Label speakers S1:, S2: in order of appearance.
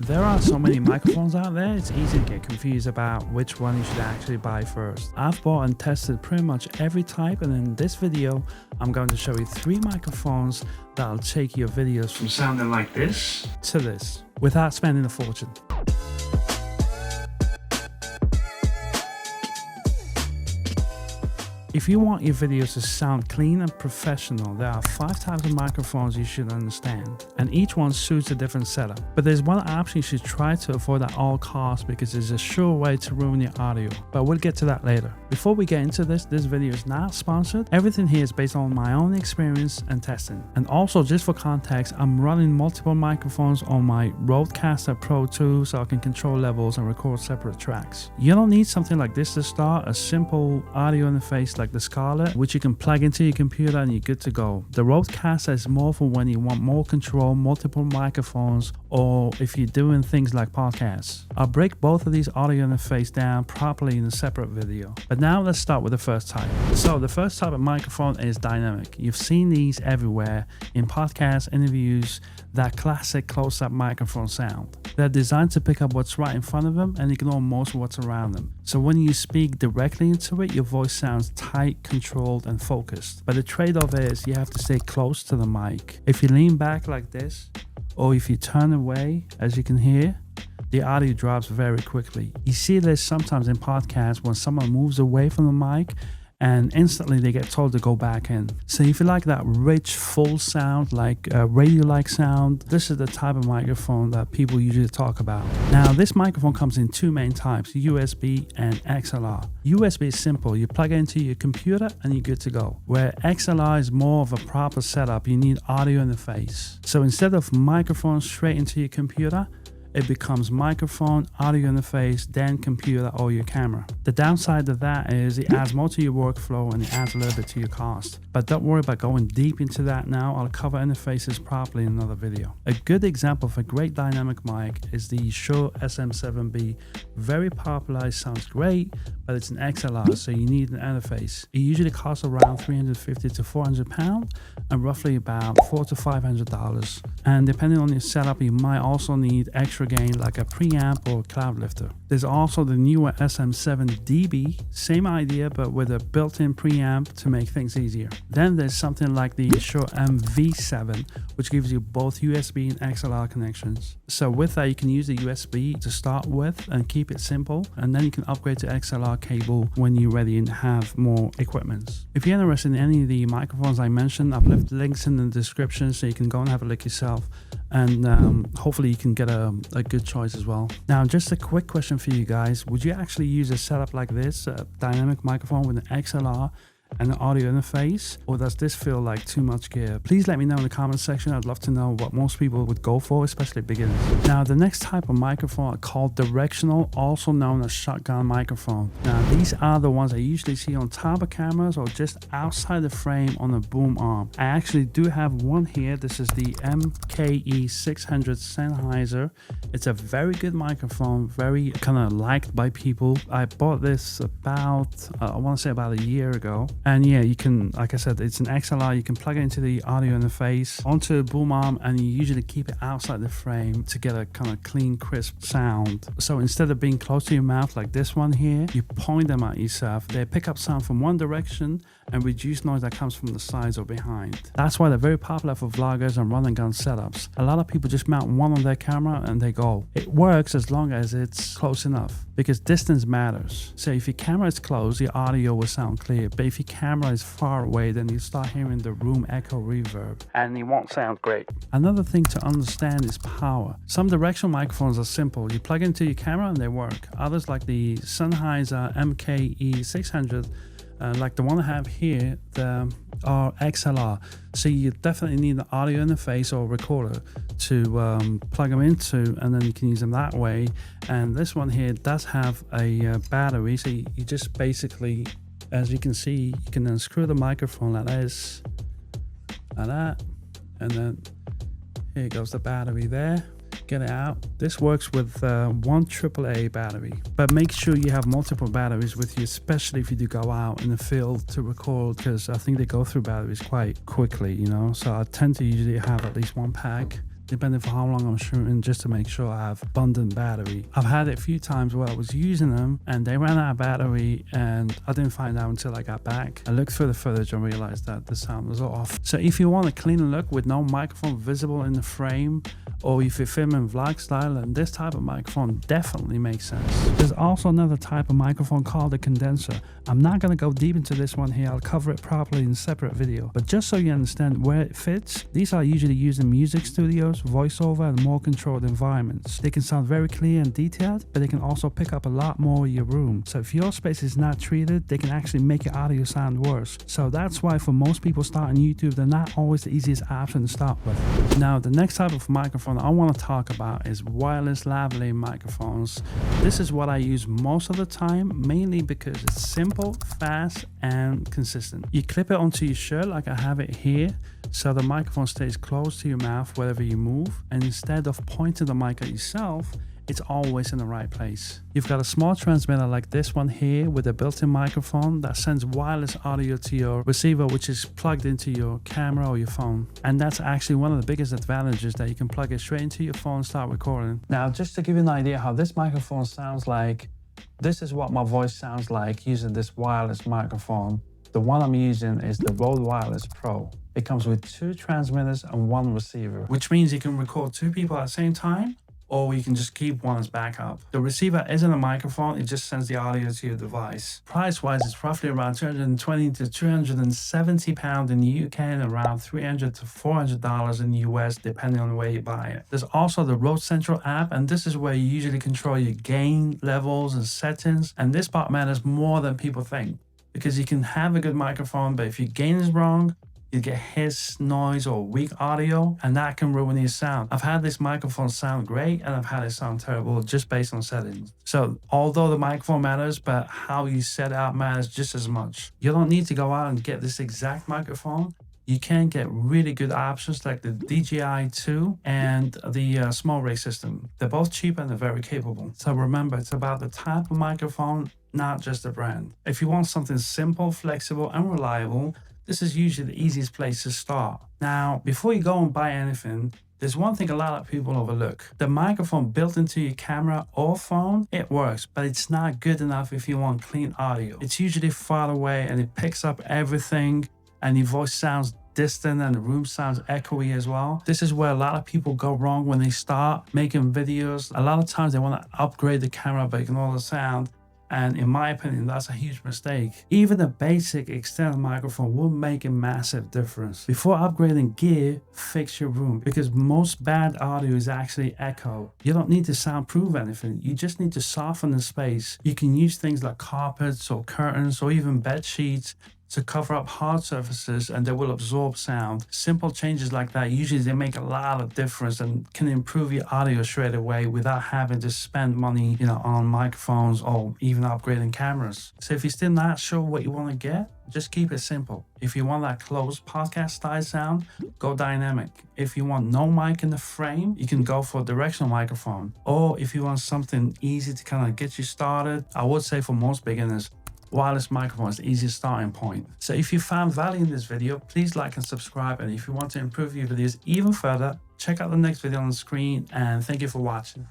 S1: There are so many microphones out there, it's easy to get confused about which one you should actually buy first. I've bought and tested pretty much every type, and in this video, I'm going to show you 3 microphones that'll take your videos from sounding like this to this, without spending a fortune. If you want your videos to sound clean and professional, there are 5 types of microphones you should understand, and each one suits a different setup. But there's one option you should try to avoid at all costs because it's a sure way to ruin your audio, but we'll get to that later. Before we get into this video is not sponsored. Everything here is based on my own experience and testing. And also, just for context, I'm running multiple microphones on my Rodecaster Pro 2 so I can control levels and record separate tracks. You don't need something like this to start. A simple audio interface like the Scarlett, which you can plug into your computer and you're good to go. The Rodecaster is more for when you want more control, multiple microphones, or if you're doing things like podcasts. I'll break both of these audio interfaces down properly in a separate video. But now let's start with the first type. So the first type of microphone is dynamic. You've seen these everywhere in podcasts, interviews, that classic close-up microphone sound. They're designed to pick up what's right in front of them and ignore most of what's around them. So when you speak directly into it, your voice sounds tight, controlled, and focused. But the trade-off is you have to stay close to the mic. If you lean back like this, or if you turn away, as you can hear, the audio drops very quickly. You see this sometimes in podcasts when someone moves away from the mic and instantly they get told to go back in. So if you like that rich, full sound, like radio-like sound, this is the type of microphone that people usually talk about. Now, this microphone comes in 2 main types, USB and XLR. USB is simple. You plug it into your computer and you're good to go. Where XLR is more of a proper setup, you need audio interface. So instead of microphone straight into your computer, it becomes microphone, audio interface, then computer or your camera. The downside of that is it adds more to your workflow and it adds a little bit to your cost. But don't worry about going deep into that now. I'll cover interfaces properly in another video. A good example of a great dynamic mic is the Shure SM7B. Very popular, it sounds great, but it's an XLR, so you need an interface. It usually costs around $350 to £400 and roughly about $400 to $500. And depending on your setup, you might also need extra gain like a preamp or cloud lifter. There's also the newer SM7DB, same idea but with a built-in preamp to make things easier. Then there's something like the Shure MV7, which gives you both USB and XLR connections. So with that, you can use the USB to start with and keep it simple, and then you can upgrade to XLR cable when you're ready and have more equipment. If you're interested in any of the microphones I mentioned, I've left links in the description so you can go and have a look yourself, and hopefully you can get a good choice as well. Now, just a quick question for you guys. Would you actually use a setup like this, a dynamic microphone with an XLR and an audio interface, or does this feel like too much gear? Please let me know in the comment section. I'd love to know what most people would go for, especially beginners. Now, the next type of microphone are called directional, also known as shotgun microphone. Now, these are the ones I usually see on top of cameras or just outside the frame on a boom arm. I actually do have one here. This is the MKE 600 Sennheiser. It's a very good microphone, very kind of liked by people. I bought this about, I want to say about a year ago. And yeah, you can, like I said, it's an XLR. You can plug it into the audio interface onto a boom arm, and you usually keep it outside the frame to get a kind of clean, crisp sound. So instead of being close to your mouth like this one here, you point them at yourself. They pick up sound from one direction and reduce noise that comes from the sides or behind. That's why they're very popular for vloggers and run and gun setups. A lot of people just mount one on their camera and they go. It works as long as it's close enough, because distance matters. So if your camera is close, your audio will sound clear. But if your camera is far away, then you start hearing the room echo reverb and it won't sound great. Another thing to understand is power. Some directional microphones are simple. You plug into your camera and they work. Others, like the Sennheiser MKE 600, like the one I have here, are XLR. So you definitely need an audio interface or recorder to plug them into, and then you can use them that way. And this one here does have a battery, so you just basically, as you can see, you can unscrew the microphone like this, like that, and then here goes the battery there. Get it out. This works with one AAA battery, but make sure you have multiple batteries with you, especially if you do go out in the field to record, because I think they go through batteries quite quickly, you know. So I tend to usually have at least one pack depending for how long I'm shooting, just to make sure I have abundant battery. I've had it a few times where I was using them and they ran out of battery, and I didn't find out until I got back. I looked through the footage and realized that the sound was off. So if you want a clean look with no microphone visible in the frame, or if you're filming vlog style, then this type of microphone definitely makes sense. There's also another type of microphone called a condenser. I'm not going to go deep into this one here. I'll cover it properly in a separate video. But just so you understand where it fits, these are usually used in music studios, voiceover, and more controlled environments. They can sound very clear and detailed, but they can also pick up a lot more of your room. So if your space is not treated, they can actually make your audio sound worse. So that's why for most people starting YouTube, they're not always the easiest option to start with. Now, the next type of microphone I want to talk about is wireless lavalier microphones. This is what I use most of the time, mainly because it's simple, fast, and consistent. You clip it onto your shirt like I have it here, so the microphone stays close to your mouth wherever you move, and instead of pointing the mic at yourself, it's always in the right place. You've got a small transmitter like this one here with a built-in microphone that sends wireless audio to your receiver, which is plugged into your camera or your phone. And that's actually one of the biggest advantages, that you can plug it straight into your phone and start recording. Now, just to give you an idea how this microphone sounds like, this is what my voice sounds like using this wireless microphone. The one I'm using is the Rode Wireless Pro. It comes with 2 transmitters and 1 receiver, which means you can record 2 people at the same time, or you can just keep one as backup. The receiver isn't a microphone, it just sends the audio to your device. Price-wise, it's roughly around 220 to 270 pounds in the UK and around $300 to $400 in the US, depending on where you buy it. There's also the Rode Central app, and this is where you usually control your gain levels and settings, and this part matters more than people think, because you can have a good microphone, but if your gain is wrong, you get hiss, noise, or weak audio, and that can ruin your sound. I've had this microphone sound great, and I've had it sound terrible just based on settings. So although the microphone matters, but how you set it up matters just as much. You don't need to go out and get this exact microphone. You can get really good options like the DJI 2 and the Small Ray system. They're both cheap and they're very capable. So remember, it's about the type of microphone, not just the brand. If you want something simple, flexible, and reliable, this is usually the easiest place to start. Now, before you go and buy anything, there's one thing a lot of people overlook. The microphone built into your camera or phone, it works, but it's not good enough if you want clean audio. It's usually far away and it picks up everything, and your voice sounds distant and the room sounds echoey as well. This is where a lot of people go wrong when they start making videos. A lot of times they want to upgrade the camera but ignore the sound. And in my opinion, that's a huge mistake. Even a basic external microphone will make a massive difference. Before upgrading gear, fix your room, because most bad audio is actually echo. You don't need to soundproof anything. You just need to soften the space. You can use things like carpets or curtains or even bed sheets to cover up hard surfaces, and they will absorb sound. Simple changes like that, usually they make a lot of difference and can improve your audio straight away without having to spend money, on microphones or even upgrading cameras. So if you're still not sure what you want to get, just keep it simple. If you want that closed podcast style sound, go dynamic. If you want no mic in the frame, you can go for a directional microphone. Or if you want something easy to kind of get you started, I would say for most beginners, wireless microphone is the easiest starting point. So if you found value in this video, please like and subscribe. And if you want to improve your videos even further, check out the next video on the screen, and thank you for watching.